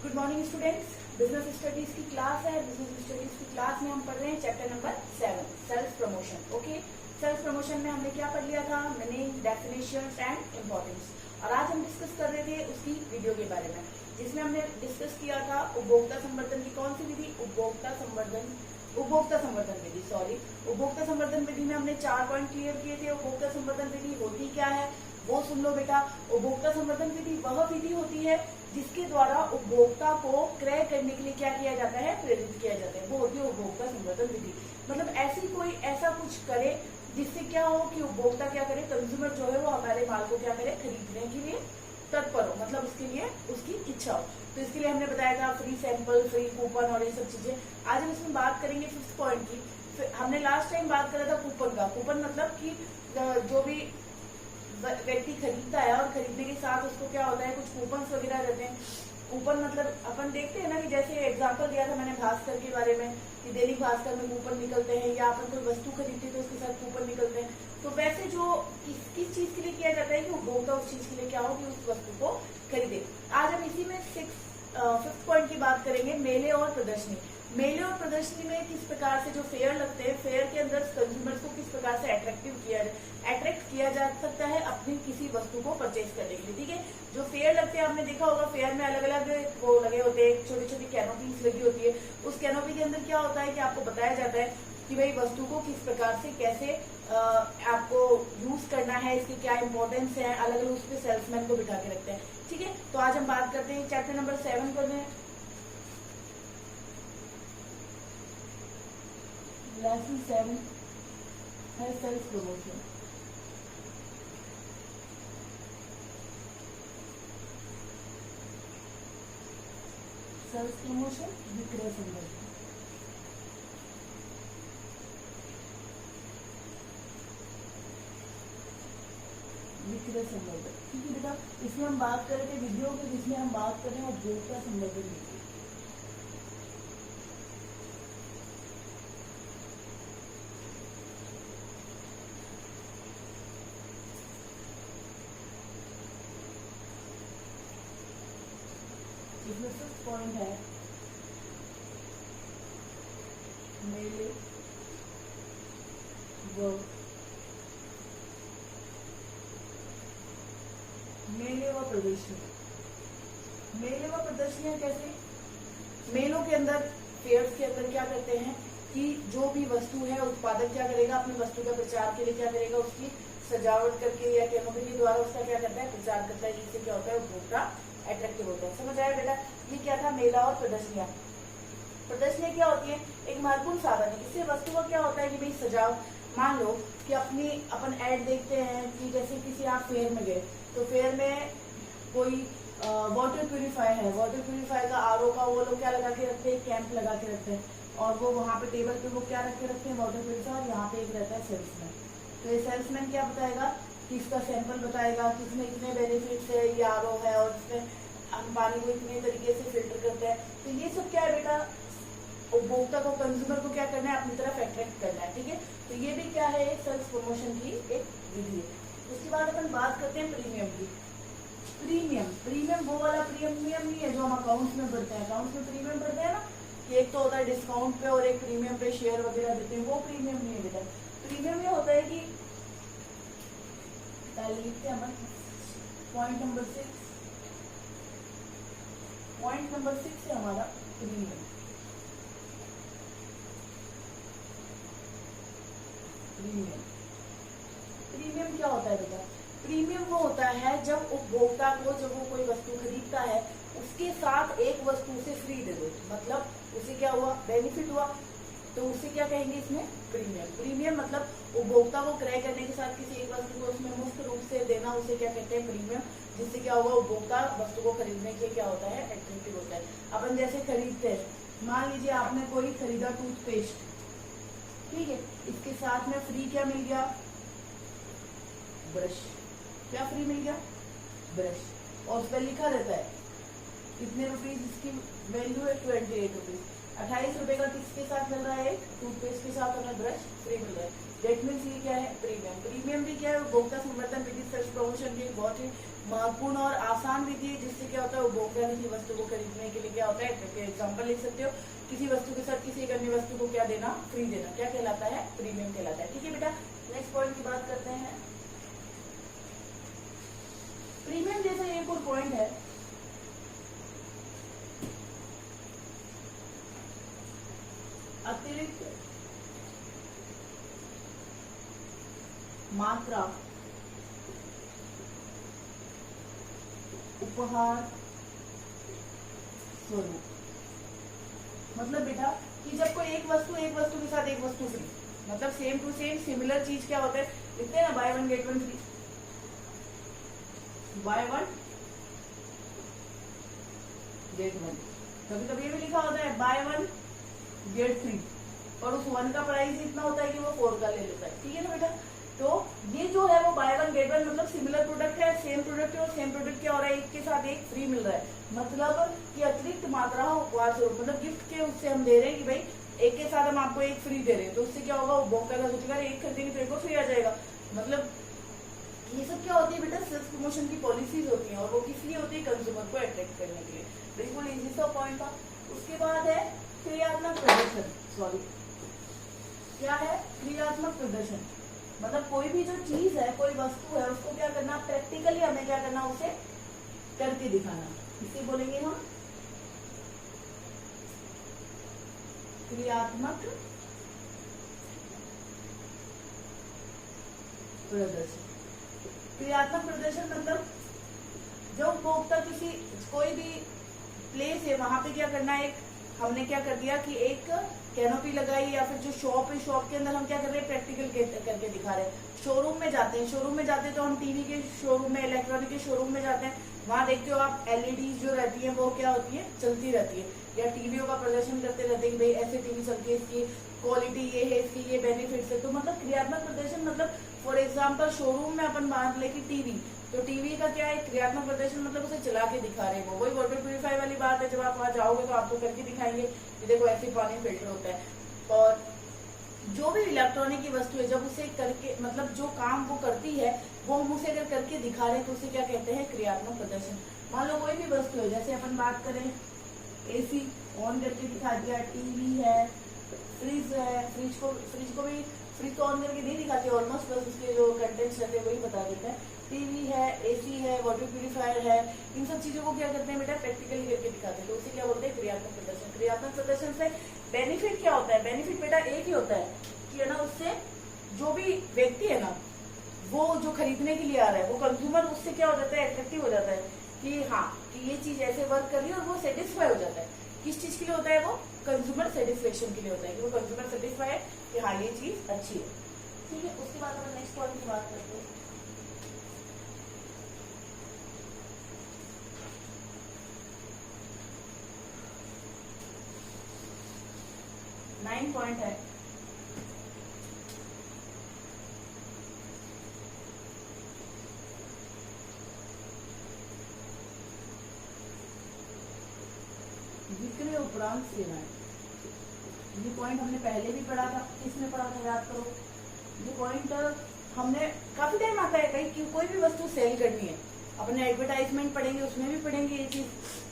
Good morning students. Business studies की class है। Business studies की क्लास में हम पढ़ रहे हैं chapter number 7 self promotion. Okay, self promotion में हमने क्या पढ़ लिया था? Meaning, definitions and importance. और आज हम डिस्कस कर रहे थे उसकी वीडियो के बारे में, जिसमें हमने डिस्कस किया था उपभोक्ता संवर्धन की कौन सी विधि? उपभोक्ता संवर्धन विधि। उपभोक्ता संवर्धन विधि में हमने 4 पॉइंट क्लियर किए थे। उपभोक्ता संवर्धन विधि होती क्या है वो सुन लो बेटा। उपभोक्ता संवर्धन विधि वह विधि होती है जिसके द्वारा उपभोक्ता को क्रय करने के लिए क्या किया जाता है? प्रेरित किया जाता है। वो होती है उपभोक्ता संवर्धन विधि। मतलब ऐसा कुछ करे जिससे क्या हो कि उपभोक्ता क्या करे, कंज्यूमर जो है वो हमारे माल को क्या करे, खरीदने के लिए तत्पर हो, मतलब उसके लिए उसकी इच्छा हो। तो इसके लिए हमने बताया था फ्री सैंपल, फ्री कूपन और ये सब चीजें। आज हम इसमें बात करेंगे 5th पॉइंट की। हमने लास्ट टाइम बात करा था कूपन का। कूपन मतलब कि जो भी व्यक्ति खरीदता है और खरीदने के साथ उसको क्या होता है, कुछ कूपन वगैरह रहते हैं। कूपन मतलब अपन देखते हैं ना कि जैसे एग्जांपल दिया था मैंने भास्कर के बारे में कि दैनिक भास्कर में कूपन निकलते हैं, या अपन कोई वस्तु खरीदते हैं तो उसके साथ कूपन निकलते हैं। तो वैसे जो किस चीज के लिए किया जाता है कि उपभोक्ता उस चीज के लिए क्या हो कि उस वस्तु को खरीदे। आज हम इसी में 5th पॉइंट की बात करेंगे, मेले और प्रदर्शनी। मेले और प्रदर्शनी में किस प्रकार से जो फेयर लगते हैं, फेयर के अंदर कंज्यूमर्स को किस प्रकार से अट्रैक्ट किया जा सकता है अपनी किसी वस्तु को परचेज करने के लिए। ठीक है, जो फेयर लगते हैं आपने देखा होगा, फेयर में अलग अलग वो लगे होते हैं, छोटी छोटी कैनोपीज लगी होती है। उस कैनोपी के अंदर क्या होता है कि आपको बताया जाता है कि भाई वस्तु को किस प्रकार से कैसे आपको यूज करना है, इसके क्या इंपॉर्टेंस है, अलग अलग उस पर सेल्समैन को बिठा के रखते हैं। ठीक है, तो आज हम बात करते हैं चैप्टर नंबर 7 पर में लेसन 7 है सेल्फ प्रमोशन। सेल्फ प्रमोशन, विक्रय संवर्धन। विक्रय संवर्धन। ठीक है बेटा, इसमें हम बात कर रहे थे वीडियो के, जिसमें हम बात कर रहे हैं उपभोक्ता संवर्धन की। इसमें 5th पॉइंट है मेले व प्रदर्शनी। मेले व प्रदर्शनियां कैसे? मेलों के अंदर, फेयर्स के अंदर क्या करते हैं कि जो भी वस्तु है उत्पादक क्या करेगा, अपनी वस्तु का प्रचार के लिए क्या करेगा, उसकी सजावट करके या कैनोपी के द्वारा उसका क्या करता है, प्रचार करता है, जिससे क्या होता है उपभोक्ता अट्रैक्टिव होता है। समझ आया बेटा? ये क्या था, मेला और प्रदर्शनियां। प्रदर्शनियां क्या होती है? एक महत्वपूर्ण साधन है। इससे वस्तु का क्या होता है कि भाई सजाव, मान लो कि अपन ऐड देखते हैं कि जैसे किसी आप फेयर में गए, तो फेयर में कोई वाटर प्यूरिफायर है, वाटर प्यूरिफायर का आरओ का वो लोग क्या लगा के रखते हैं, कैंप लगा के रखते हैं, और वो वहाँ पे टेबल पे वो क्या रख के रखते हैं, वाटर प्यूरिफायर। यहाँ पे एक रहता है सेल्समैन। तो ये सेल्समैन क्या बताएगा कि इसका सैंपल बताएगा कि इसमें इतने बेनिफिट्स है, ये आरओ है और इसमें हम पानी को इतने तरीके से फिल्टर करते हैं। तो ये सब क्या है बेटा, उपभोक्ता को, कंज्यूमर को क्या करना है, अपनी तरफ अट्रैक्ट करना है। ठीक है, तो ये भी क्या है, सेल्स प्रमोशन की एक विधि है। उसके बाद अपन बात करते हैं प्रीमियम की। प्रीमियम वो वाला प्रीमियम नहीं है जो हम अकाउंट्स में भरते हैं। अकाउंट्स में प्रीमियम भरते हैं ना, कि एक तो होता है डिस्काउंट पे और एक प्रीमियम पे शेयर वगैरह देते हैं, वो प्रीमियम नहीं है बेटा। प्रीमियम ये होता है कि लिखते हैं पॉइंट नंबर 6 है हमारा प्रीमियम। प्रीमियम क्या होता है बेटा? प्रीमियम वो होता है जब उपभोक्ता को, जब वो कोई वस्तु खरीदता है, उसके साथ एक वस्तु उसे फ्री दे दो, मतलब उसे क्या हुआ, बेनिफिट हुआ, तो उसे क्या कहेंगे इसमें, प्रीमियम। प्रीमियम मतलब उपभोक्ता को क्रय करने के साथ किसी एक वस्तु को उसमें मुफ्त रूप से देना, उसे क्या कहते हैं, प्रीमियम। जिससे क्या होगा, उपभोक्ता वस्तु को खरीदने के लिए क्या होता है, अट्रैक्टिव होता है। अपन जैसे खरीदते हैं, मान लीजिए आपने कोई खरीदा टूथपेस्ट, ठीक है, इसके साथ में फ्री क्या मिल गया, ब्रश। क्या फ्री मिल गया, ब्रश। और उस पर लिखा रहता है कितने रुपीज इसकी वैल्यू है, 28 रुपीज। ₹28 का किसके साथ मिल रहा है? टूथपेस्ट के साथ हमें ब्रश फ्री मिल रहा है। डेट मीन्स ये क्या है? प्रीमियम। प्रीमियम भी क्या है? उपभोक्ता संवर्धन विधि सेल्स प्रमोशन की बहुत ही महत्वपूर्ण और आसान विधि है, जिससे क्या होता है उपभोक्ता किसी वस्तु को खरीदने के लिए क्या होता है, एग्जाम्पल लिख सकते हो, किसी वस्तु के साथ किसी एक अन्य वस्तु को क्या देना? फ्री देना। क्या कहलाता है? प्रीमियम कहलाता है। ठीक है बेटा, नेक्स्ट पॉइंट की बात करते हैं। प्रीमियम जैसा एक और पॉइंट है, अतिरिक्त मात्रा उपहार स्वरूप। मतलब बेटा कि जब कोई एक वस्तु के साथ एक वस्तु फ्री, मतलब सेम टू सेम सिमिलर चीज क्या होता है, लिखते हैं ना, by one get one free, by one get one. कभी कभी ये भी लिखा होता है बाय वन गेट थ्री, और उस वन का प्राइस इतना होता है कि वो 4 का ले लेता है। ठीक है ना बेटा, तो ये जो है वो बाय वन गेट वन, मतलब सिमिलर प्रोडक्ट है, सेम प्रोडक्ट है, और सेम प्रोडक्ट क्या हो रहा है, एक के साथ एक फ्री मिल रहा है। मतलब कि अतिरिक्त मात्रा उपहार स्वरूप, मतलब गिफ्ट के उससे हम दे रहे हैं कि भाई एक के साथ हम आपको एक फ्री दे रहे हैं, तो उससे क्या होगा, उपभोक्ता का सोचेगा एक खरीदेंगे तो एक को फ्री आ जाएगा। मतलब ये सब क्या होती है बेटा, सेल्स प्रमोशन की पॉलिसीज होती हैं, और वो किस लिए होती है? कंज्यूमर को अट्रैक्ट करने के लिए। बिल्कुल इजी सा पॉइंट था। उसके बाद है क्रियात्मक प्रदर्शन। सॉरी, क्या है? क्रियात्मक प्रदर्शन। मतलब कोई भी जो चीज है, कोई वस्तु है, उसको क्या करना? प्रैक्टिकली हमें क्या करना? उसे करके दिखाना। इसे बोलेंगे हम क्रियात्मक प्रदर्शन। क्रियात्मक प्रदर्शन मतलब जब उपभोक्ता किसी कोई भी प्लेस है, वहां पे क्या करना है, एक हमने क्या कर दिया कि एक कैनोपी लगाई, या फिर जो शॉप है, शॉप के अंदर हम क्या कर रहे हैं? प्रैक्टिकल करके दिखा रहे हैं। शोरूम में जाते हैं, तो हम टीवी के शोरूम में, इलेक्ट्रॉनिक के शोरूम में जाते हैं, वहां देखते हो आप एलईडी जो रहती है वो क्या होती है? चलती रहती है, या टीवीओ का प्रदर्शन करते रहते हैं कि भाई ऐसे टीवी चलती है, इसकी क्वालिटी ये है, इसकी ये बेनिफिट्स है। तो मतलब क्रियात्मक प्रदर्शन मतलब फॉर एग्जाम्पल शोरूम में अपन बात ले कि टीवी, तो टीवी का क्या है? क्रियात्मक प्रदर्शन मतलब उसे चला के दिखा रहे हैं। वही वाटर प्यूरिफायर वाली बात है, जब आप वहां जाओगे तो आपको करके दिखाएंगे कि देखो ऐसे पानी फिल्टर होता है। और जो भी इलेक्ट्रॉनिक की वस्तु है, जब उसे करके मतलब जो काम वो करती है वो हम उसे अगर करके दिखा रहे हैं तो उसे क्या कहते हैं? क्रियात्मक प्रदर्शन। मान लो कोई भी वस्तु है, जैसे अपन बात करें एसी ऑन करके दिखा दिया, टीवी है, फ्रिज है, फ्रिज को ऑन करके नहीं दिखाते ऑलमोस्ट, बस उसके जो कंटेंट्स रहते हैं वही बता देते हैं। टीवी है, एसी है, वाटर प्यूरिफायर है, इन सब चीजों को क्या करते हैं बेटा? प्रैक्टिकली करके दिखाते हैं, तो उसे क्या बोलते हैं? क्रियात्मक प्रदर्शन। क्रियात्मक प्रदर्शन से बेनिफिट क्या होता है? बेनिफिट बेटा एक ही होता है कि है ना, उससे जो भी व्यक्ति है ना, वो जो खरीदने के लिए आ रहा है, वो कंज्यूमर, उससे क्या हो जाता है? अट्रैक्टिव हो जाता है कि हाँ, कि ये चीज ऐसे वर्क कर रही है, और वो सेटिस्फाई हो जाता है। किस चीज के लिए होता है वो? कंज्यूमर सेटिस्फेक्शन के लिए होता है, कि वो कंज्यूमर सेटिस्फाई है कि हाँ ये चीज अच्छी है। ठीक है, उसके बाद हम नेक्स्ट पॉइंट की बात करते हैं। नाइन पॉइंट है विक्रय उपरांत सेवाएं। ये पॉइंट हमने पहले भी पढ़ा था, किसने पढ़ा था याद करो। ये पॉइंट हमने काफी टाइम आता है, कहीं कोई भी वस्तु सेल करनी है, अपने एडवर्टाइजमेंट पढ़ेंगे, उसमें भी पढ़ेंगे ये चीज।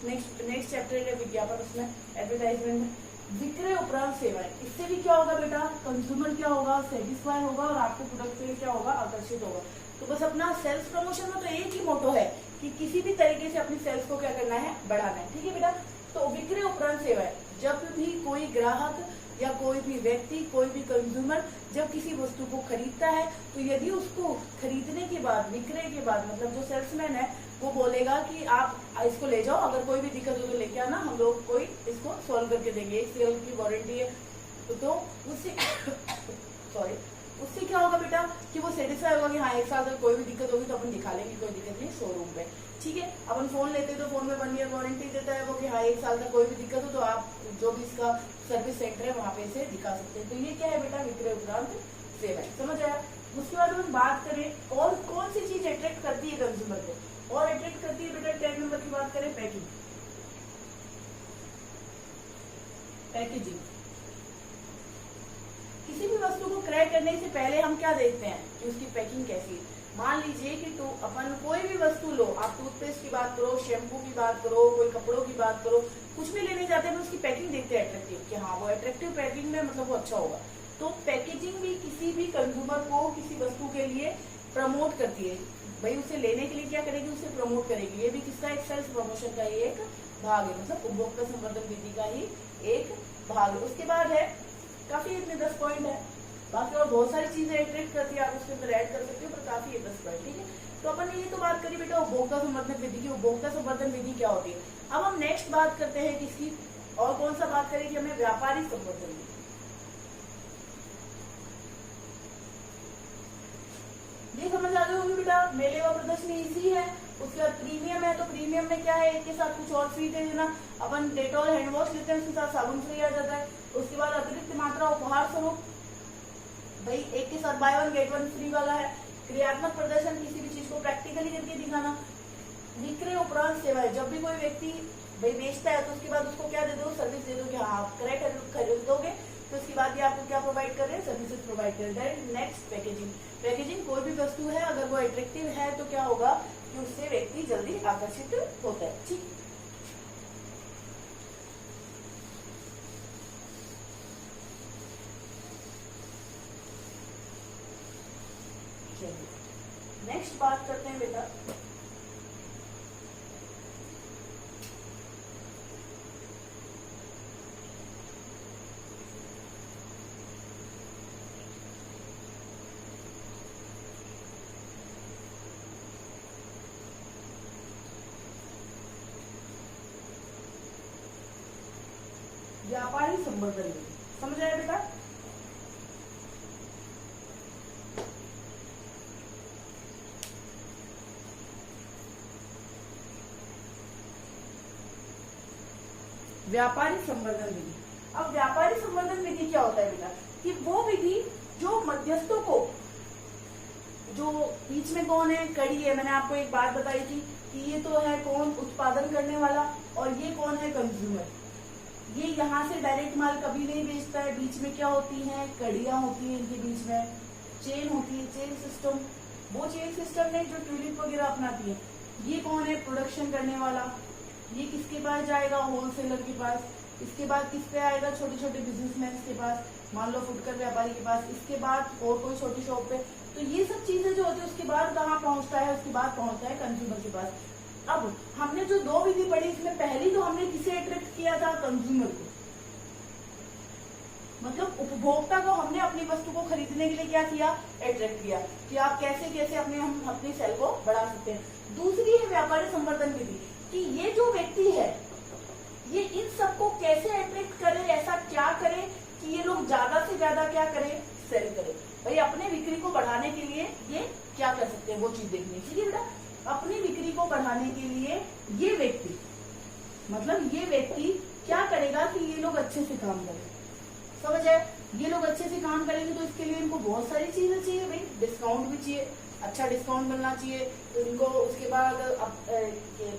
नेक्स्ट चैप्टर है विज्ञापन, उसमें एडवर्टाइजमेंट में विक्रय उपरांत सेवाएं। इससे भी क्या होगा बेटा? कंज्यूमर क्या होगा? सेटिस्फाई होगा, और आपके प्रोडक्ट से क्या होगा? आकर्षित होगा। तो बस अपना सेल्स प्रमोशन में तो एक ही मोटो है कि किसी भी तरीके से अपनी सेल्स को क्या करना है? बढ़ाना है। ठीक है बेटा, तो विक्रय उपरांत सेवाएं, जब भी कोई ग्राहक या कोई भी व्यक्ति, कोई भी कंज्यूमर जब किसी वस्तु को खरीदता है, तो यदि उसको खरीदने के बाद, विक्रय के बाद, मतलब जो सेल्समैन है वो बोलेगा कि आप इसको ले जाओ, अगर कोई भी दिक्कत हो तो लेके आना, हम लोग कोई इसको सॉल्व करके देंगे, 1 साल की वारंटी है। तो उससे सॉरी उससे क्या होगा बेटा? कि वो सेटिस्फाई होगा कि हाँ 1 साल तक कोई भी दिक्कत होगी तो अपन दिखा लेंगे, कोई दिक्कत नहीं, शोरूम पे। ठीक है, अपन फोन लेते हैं तो फोन में 1 ईयर वारंटी देता है वो कि हाँ 1 साल तक कोई भी दिक्कत हो तो आप जो भी इसका सर्विस सेंटर है वहां पे इसे दिखा सकते हैं। तो ये क्या है बेटा? विक्रय उपरांत सेवाएं। समझ आया? उसके बाद हम बात करें और कौन सी चीज अट्रैक्ट करती है कंज्यूमर को, और अट्रैक्ट करती है बेटा 10 नंबर की बात करें, पैकिंग। पैकेजिंग। किसी भी वस्तु को क्रय करने से पहले हम क्या देखते हैं कि उसकी पैकिंग कैसी है। मान लीजिए कि अपन कोई भी वस्तु लो, आप टूथपेस्ट की बात करो, शैम्पू की बात करो, कोई कपड़ों की बात करो, कुछ भी लेने जाते हैं तो उसकी पैकिंग देखते हैं अट्रैक्टिव, कि हाँ वो अट्रैक्टिव पैकिंग में मतलब वो अच्छा होगा। तो पैकेजिंग भी किसी भी कंज्यूमर को किसी वस्तु के लिए प्रमोट करती है। भाई उसे लेने के लिए क्या करेगी, उसे प्रमोट करेगी। ये भी किसका, एक सेल्स प्रमोशन का ही एक भाग है, मतलब उपभोक्ता संवर्धन विधि का ही एक भाग है। उसके बाद है, काफी इतने 10 पॉइंट है, बाकी और बहुत सारी चीजें अट्रैक्ट करती है, आप उसके अंदर ऐड कर सकते हो, पर काफी है 10 पॉइंट। ठीक है, तो अपन ने ये तो बात करी बेटा उपभोक्ता संवर्धन विधि की। उपभोक्ता संवर्धन विधि क्या होती है। अब हम नेक्स्ट बात करते हैं किसकी, और कौन सा बात करेंगे, हमें व्यापारी संवर्धन विधि। ये समझ आ गई होगी बेटा, मेले व प्रदर्शनी इजी है। उसके बाद प्रीमियम है, तो प्रीमियम में क्या है, एक के साथ कुछ और फ्री दे देना। अपन डेटॉल हैंड वॉश लेते हैं, उसके साथ साबुन फ्री आ जाता है। उसके बाद अतिरिक्त मात्रा उपहार स्वरूप, भाई एक के साथ by one get one free वाला है। क्रियात्मक प्रदर्शन, किसी भी चीज को प्रैक्टिकली करके दिखाना। विक्रय उपरांत सेवाएं, जब भी कोई व्यक्ति भाई बेचता है तो उसके बाद उसको क्या दे दो, सर्विस दे दो कि हाँ आप क्रय खरीदोगे तो उसके बाद ये आपको क्या प्रोवाइड कर रहे हैं, सर्विसेज प्रोवाइड कर रहे हैं। Next packaging. पैकेजिंग कोई भी वस्तु है अगर वो अट्रैक्टिव है तो क्या होगा कि उससे व्यक्ति जल्दी आकर्षित होता है। ठीक, नेक्स्ट बात करते हैं बेटा व्यापारी संवर्धन विधि। समझ आया बेटा। व्यापारी संवर्धन विधि। अब व्यापारी संवर्धन विधि क्या होता है बेटा, कि वो विधि जो मध्यस्थों को, जो बीच में कौन है, कड़ी है। मैंने आपको एक बात बताई थी कि ये तो है कौन, उत्पादन करने वाला, और ये कौन है, कंज्यूमर। ये यहाँ से डायरेक्ट माल कभी नहीं बेचता है, बीच में क्या होती है, कड़ियां होती है, इनके बीच में चेन होती है, चेन सिस्टम। वो चेन सिस्टम ने जो ट्यूलिप वगैरह अपनाती है, ये कौन है, प्रोडक्शन करने वाला। ये किसके पास जाएगा, होलसेलर के पास। इसके बाद किस पे आएगा, छोटे छोटे बिजनेसमैन के पास, मान लो फुटकर व्यापारी के पास। इसके बाद और कोई छोटी शॉप पे। तो ये सब चीजें जो होती है उसके बाद कहाँ पहुंचता है, उसके बाद पहुंचता है कंज्यूमर के पास। अब हमने जो दो विधि पढ़ी, इसमें पहली तो हमने किसे अट्रैक्ट किया था, कंज्यूमर को, मतलब उपभोक्ता को हमने अपनी वस्तु को खरीदने के लिए क्या किया, अट्रैक्ट किया, कि आप कैसे कैसे हम अपनी सेल को बढ़ा सकते हैं। दूसरी है व्यापारी संवर्धन विधि, कि ये जो व्यक्ति है ये इन सबको कैसे अट्रैक्ट करे, ऐसा क्या करे कि ये लोग ज्यादा से ज्यादा क्या करे, सेल करे। भाई अपने बिक्री को बढ़ाने के लिए ये क्या कर सकते हैं, वो चीज देखनी चाहिए बेटा। अपनी बिक्री को बढ़ाने के लिए ये व्यक्ति, मतलब ये व्यक्ति क्या करेगा कि ये लोग अच्छे से काम करें। समझ आए, ये लोग अच्छे से काम करेंगे तो इसके लिए इनको बहुत सारी चीजें चाहिए। भाई डिस्काउंट भी चाहिए, अच्छा डिस्काउंट मिलना चाहिए, तो इनको उसके बाद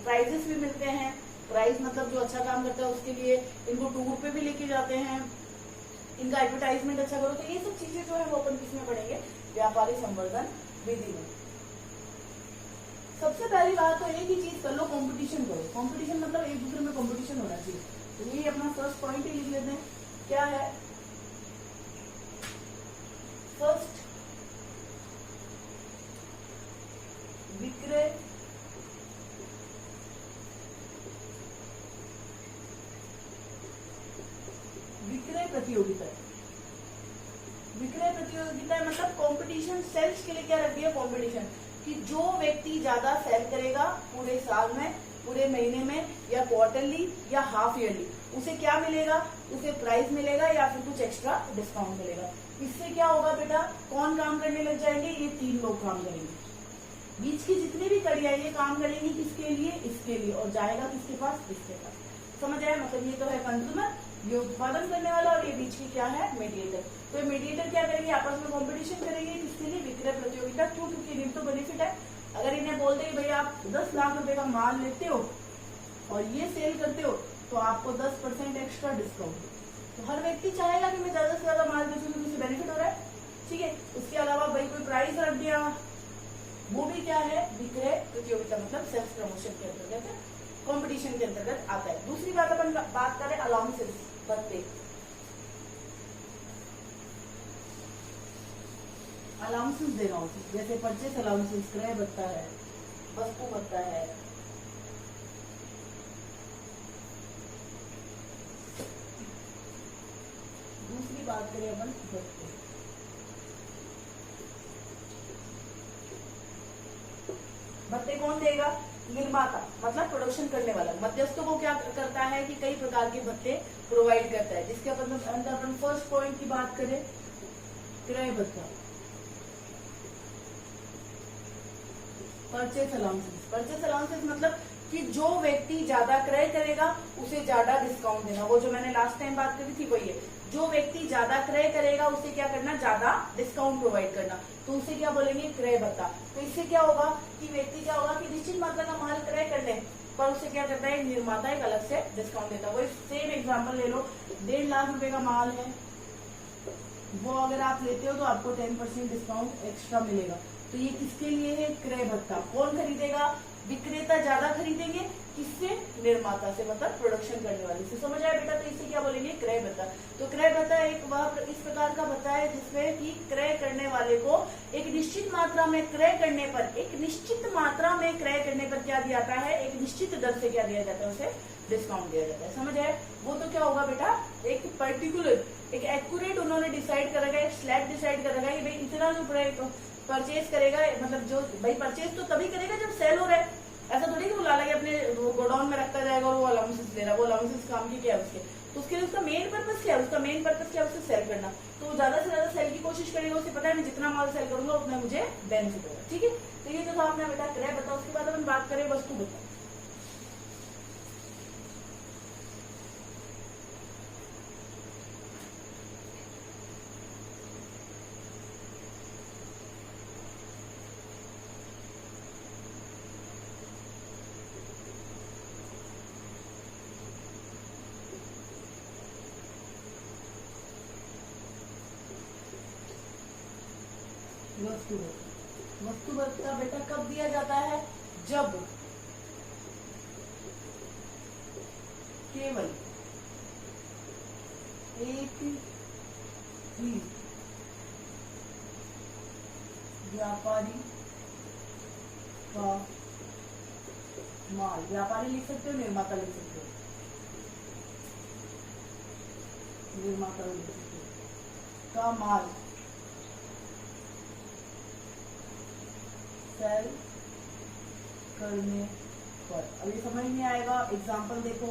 प्राइजेस भी मिलते हैं। प्राइस मतलब जो अच्छा काम करता है उसके लिए इनको टूर पे भी लेके जाते हैं, इनका एडवर्टाइजमेंट अच्छा करो। तो ये सब चीजें जो है वो अपन किसमें पढ़ेंगे, व्यापारी संवर्धन विधि में। सबसे पहली बात तो एक ही चीज कर लो, कंपटीशन करो। कंपटीशन मतलब एक दूसरे में कंपटीशन होना चाहिए। तो ये अपना फर्स्ट पॉइंट ही लिख लेते हैं, क्या है, फर्स्ट विक्रय प्रतियोगिता। विक्रय प्रतियोगिता मतलब कंपटीशन। सेल्स के लिए क्या रख दिया, कंपटीशन, कि जो व्यक्ति ज्यादा सेल करेगा पूरे साल में, पूरे महीने में, या क्वार्टरली या हाफ ईयरली, उसे क्या मिलेगा, उसे प्राइज मिलेगा या फिर कुछ एक्स्ट्रा डिस्काउंट मिलेगा। इससे क्या होगा बेटा, कौन काम करने लग जाएंगे, ये 3 लोग काम करेंगे। बीच की जितनी भी कड़ियां ये काम करेंगी किसके लिए, इसके लिए, और जाएगा किसके पास, इसके पास। समझ आया, मतलब ये तो है कंज्यूमर, ये उत्पादन करने वाला, और ये बीच की क्या है, मीडिएटर। तो ये मीडिएटर क्या करेंगे, आपस में कंपटीशन करेंगे, किसके लिए, विक्रय प्रतियोगिता। क्यों, क्योंकि इन्हें तो बेनिफिट है। अगर इन्हें बोलते हैं भाई आप 10 लाख रुपए का माल लेते हो और ये सेल करते हो तो आपको 10% एक्स्ट्रा डिस्काउंट। तो हर व्यक्ति चाहेगा कि मैं ज्यादा से ज्यादा माल बेचूं तो उसे बेनिफिट हो रहा है, ठीक है। उसके अलावा भाई कोई प्राइस रख दिया, वो भी क्या है, विक्रय प्रतियोगिता, मतलब सेल्फ प्रमोशन के अंतर्गत, कंपटीशन के अंतर्गत आता है। दूसरी बात अपन बात करें अलाउंसेस, भत्ते। अलाउंसेस देना होती है, जैसे परचेस अलाउंसेस, क्रय भत्ता है, वस्तु भत्ता है, दूसरी बात करें अपन भत्ते। भत्ते कौन देगा, निर्माता, मतलब प्रोडक्शन करने वाला। मध्यस्थों को क्या करता है कि कई प्रकार के भत्ते प्रोवाइड करता है, जिसके अंदर अपन फर्स्ट पॉइंट की बात करें, क्रय भत्ता, परचेस अलाउंसेस। परचेस अलाउंसेस मतलब कि जो व्यक्ति ज्यादा क्रय करेगा उसे ज्यादा डिस्काउंट देना। वो जो मैंने लास्ट टाइम बात करी थी वही है, जो व्यक्ति ज्यादा क्रय करेगा उसे क्या करना, ज्यादा डिस्काउंट प्रोवाइड करना, तो उसे क्या बोलेंगे, क्रय भत्ता। तो इससे क्या होगा कि व्यक्ति क्या होगा कि निश्चित मात्रा का माल क्रय करने पर उसे क्या करता है, निर्माता एक अलग से डिस्काउंट देता है। वो सेम एग्जाम्पल ले लो, 1.5 लाख रुपए का माल है, वो अगर आप लेते हो तो आपको 10% डिस्काउंट एक्स्ट्रा मिलेगा। तो ये किसके लिए है, क्रय भत्ता। कौन खरीदेगा, विक्रेता ज्यादा खरीदेंगे, किससे, निर्माता से, मतलब प्रोडक्शन करने वाले से। समझ आया बेटा, तो इसे क्या बोलेंगे, क्रय भत्ता। तो क्रय भत्ता एक वह इस प्रकार का भत्ता है जिसमें कि क्रय करने वाले को एक निश्चित मात्रा में क्रय करने पर, एक निश्चित मात्रा में क्रय करने पर क्या दिया जाता है, एक निश्चित दर से क्या दिया जाता है, उसे डिस्काउंट दिया जाता है। समझ आया। वो तो क्या होगा बेटा, एक पर्टिकुलर, एक एक्यूरेट उन्होंने डिसाइड कर रखा है, स्लैब डिसाइड कर रखा है कि भाई इतना जो परचेज करेगा, मतलब जो भाई परचेज तो तभी करेगा जब सेल हो रहा है। ऐसा थोड़ी कि वो ला लगे अपने गोडाउन में रखता जाएगा और वो अलाउंसेस ले रहा है। वो अलाउंसेस काम की क्या है उसके, तो उसके लिए उसका मेन पर्पस क्या है, उसका मेन पर्पस क्या है, उसे सेल करना। तो ज्यादा से ज्यादा सेल की कोशिश करेगा, उसे पता है मैं जितना माल सेल करूंगा उतना मुझे बेनिफिट होगा, ठीक है। तो ये तो था आपने बेटा क्रय भत्ता। उसके बाद अपन बात करें वस्तु भत्ता। वस्तु भत्ता, वस्तु भत्ता बेटा कब दिया जाता है, जब केवल एक ही व्यापारी का माल, व्यापारी लिख सकते हो, निर्माता लिख सकते हो, निर्माता लिख सकते हो, का माल सेल करने पर। अभी समझ नहीं आएगा, एग्जांपल देखो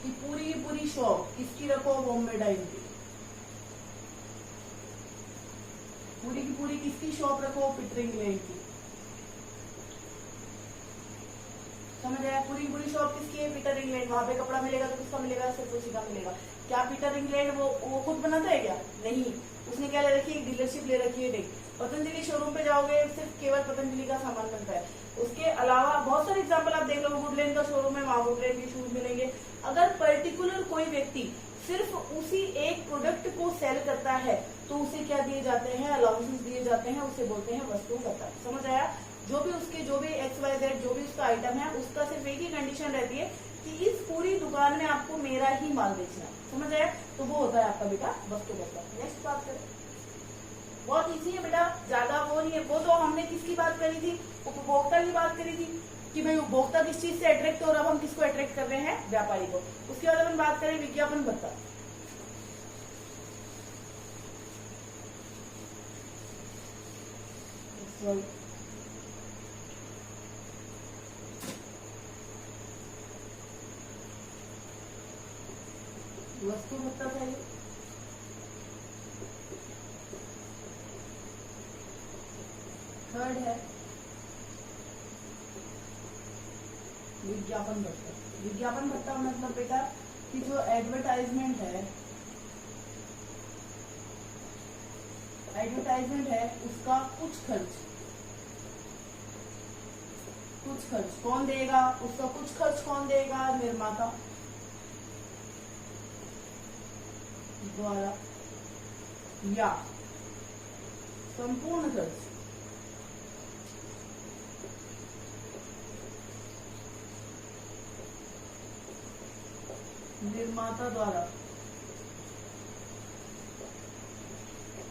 कि पूरी शॉप किसकी रखो, बॉम्बे डाइंग की, पूरी की पूरी किसकी शॉप रखो, पीटर इंग्लैंड की। समझ आया, पूरी शॉप किसकी है, पीटर इंग्लैंड। वहां पे कपड़ा मिलेगा तो किसका मिलेगा, सिर्फ उसी का मिलेगा। क्या पीटर इंग्लैंड वो खुद बनाता है क्या, नहीं, उसने क्या ले रखी है, डीलरशिप ले रखी है। नहीं, पतंजलि शोरूम पे जाओगे सिर्फ केवल पतंजलि का सामान बनता है। उसके अलावा बहुत सारे एग्जाम्पल आप देख लो, वुडलैंड का शोरूम है, वहां वुडलैंड के शूज मिलेंगे। अगर पर्टिकुलर कोई व्यक्ति सिर्फ उसी एक प्रोडक्ट को सेल करता है तो उसे क्या दिए जाते हैं, अलाउंसेस दिए जाते हैं, उसे बोलते हैं वस्तु भत्ता। समझ आया। जो भी XYZ जो भी उसका आइटम है, उसका सिर्फ एक ही कंडीशन रहती है कि इस पूरी दुकान में आपको मेरा ही माल बेचना है। समझ आया, तो वो होता है आपका बेटा वस्तु भत्ता। नेक्स्ट बात करें, बहुत इजी है बेटा, ज्यादा वो नहीं है। वो तो हमने किसकी बात करी थी, उपभोक्ता की बात करी थी कि भाई उपभोक्ता किस चीज से अट्रैक्ट हो रहा है, अब हम किसको अट्रैक्ट कर रहे हैं, व्यापारी को। उसके बाद अपन बात करें विज्ञापन भत्ता। वस्तु भत्ता था ये। थर्ड है विज्ञापन भत्ता। विज्ञापन भत्ता मतलब बेटा कि जो एडवर्टाइजमेंट है उसका कुछ खर्च कौन देगा, उसका कुछ खर्च कौन देगा, निर्माता। द्वारा या संपूर्ण खर्च निर्माता द्वारा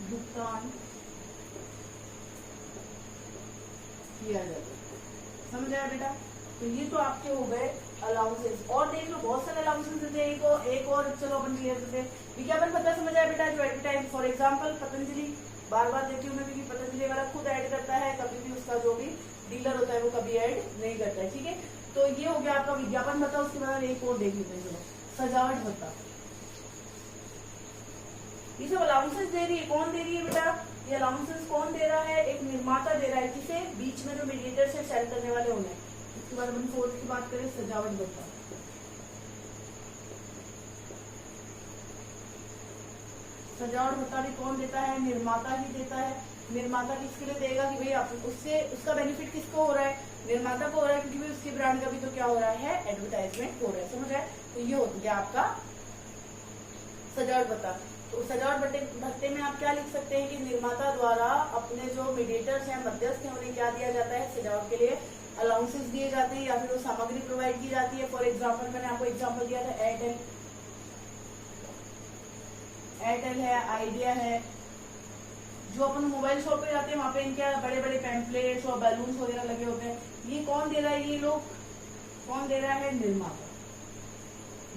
भुगतान किया जाता है। समझ आया बेटा? तो ये तो आपके हो गए अलाउंसेस। और देख लो बहुत सारे अलाउंसेस थे, एक और चलो अपन क्लियर करते हैं। विज्ञापन पता समझ आया बेटा? जो एडवर्टाइज, फॉर एग्जाम्पल पतंजलि, बार बार देखती हूँ मैं क्योंकि पतंजलि वाला खुद ऐड करता है, कभी भी उसका जो भी डीलर होता है वो कभी ऐड नहीं करता है। ठीक है, तो ये हो गया आपका विज्ञापन भत्ता। उसके बाद एक और देख लेते हैं, सजावट भत्ता। ये सब अलाउंसेस दे रही है, कौन दे रही है बेटा? ये अलाउंसेस कौन दे रहा है? एक निर्माता दे रहा है। किसे? बीच में जो मीडिएटर से सेल करने वाले उन्हें। उसके बाद अपन फोर्थ की बात करें, सजावट भत्ता। सजावट भत्ता भी कौन देता है? निर्माता ही देता है। निर्माता किसके लिए देगा कि भाई उससे उसका बेनिफिट किसको हो रहा है? निर्माता को हो रहा है, क्योंकि भाई उसकी ब्रांड का भी तो क्या हो रहा है? एडवर्टाइजमेंट हो रहा है। समझ आए? तो ये हो गया आपका सजावट भत्ता। तो सजावट भत्ते में आप क्या लिख सकते हैं कि निर्माता द्वारा अपने जो मीडिएटर्स हैं, मध्यस्थ हैं, उन्हें क्या दिया जाता है? सजावट के लिए अलाउंसेस दिए जाते हैं या फिर वो सामग्री प्रोवाइड की जाती है। फॉर एग्जाम्पल मैंने आपको एग्जाम्पल दिया था, एयरटेल है, आइडिया है। जो अपन मोबाइल शॉप पे जाते हैं वहां पे इनके बड़े बड़े पैम्पलेट्स और बैलून्स वगैरह लगे होते हैं। ये कौन दे रहा है? ये लोग कौन दे रहा है? निर्माता।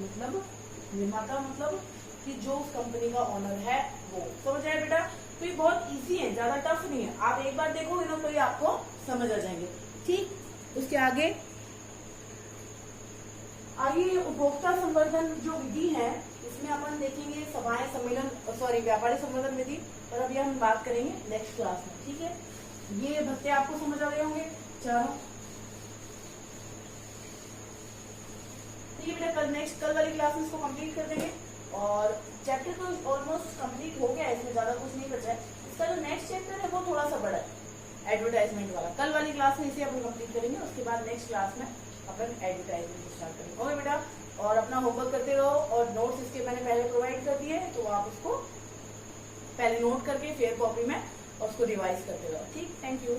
मतलब कि जो उस कंपनी का ओनर है वो। समझ आए बेटा? तो ये बहुत इजी है, ज्यादा टफ नहीं है। आप एक बार देखोगे ना तो ये आपको समझ आ जाएंगे। ठीक, उसके आगे आइए उपभोक्ता संवर्धन जो विधि है, इसमें अपन देखेंगे सभाएं सम्मेलन, सॉरी व्यापारी संवर्धन विधि, पर अभी हम बात करेंगे नेक्स्ट क्लास में। ठीक है, ये भत्ते आपको समझ आ गए होंगे। चलो ठीक है बेटा, कल वाली क्लास में इसको कंप्लीट कर देंगे। और चैप्टर तो ऑलमोस्ट कंप्लीट हो गया है, इसमें ज्यादा कुछ नहीं बचा है। इसका जो नेक्स्ट चैप्टर है वो थोड़ा सा बड़ा है, एडवर्टाइजमेंट वाला। कल वाली क्लास में इसे अपन कंप्लीट करेंगे, उसके बाद नेक्स्ट क्लास में अपन एडवर्टाइजमेंट स्टार्ट करेंगे। ओके बेटा, और अपना होमवर्क करते रहो, और नोट्स इसके मैंने पहले प्रोवाइड कर दिए हैं, तो आप उसको पहले नोट करके फिर कॉपी में उसको रिवाइज करते रहो। ठीक, थैंक यू।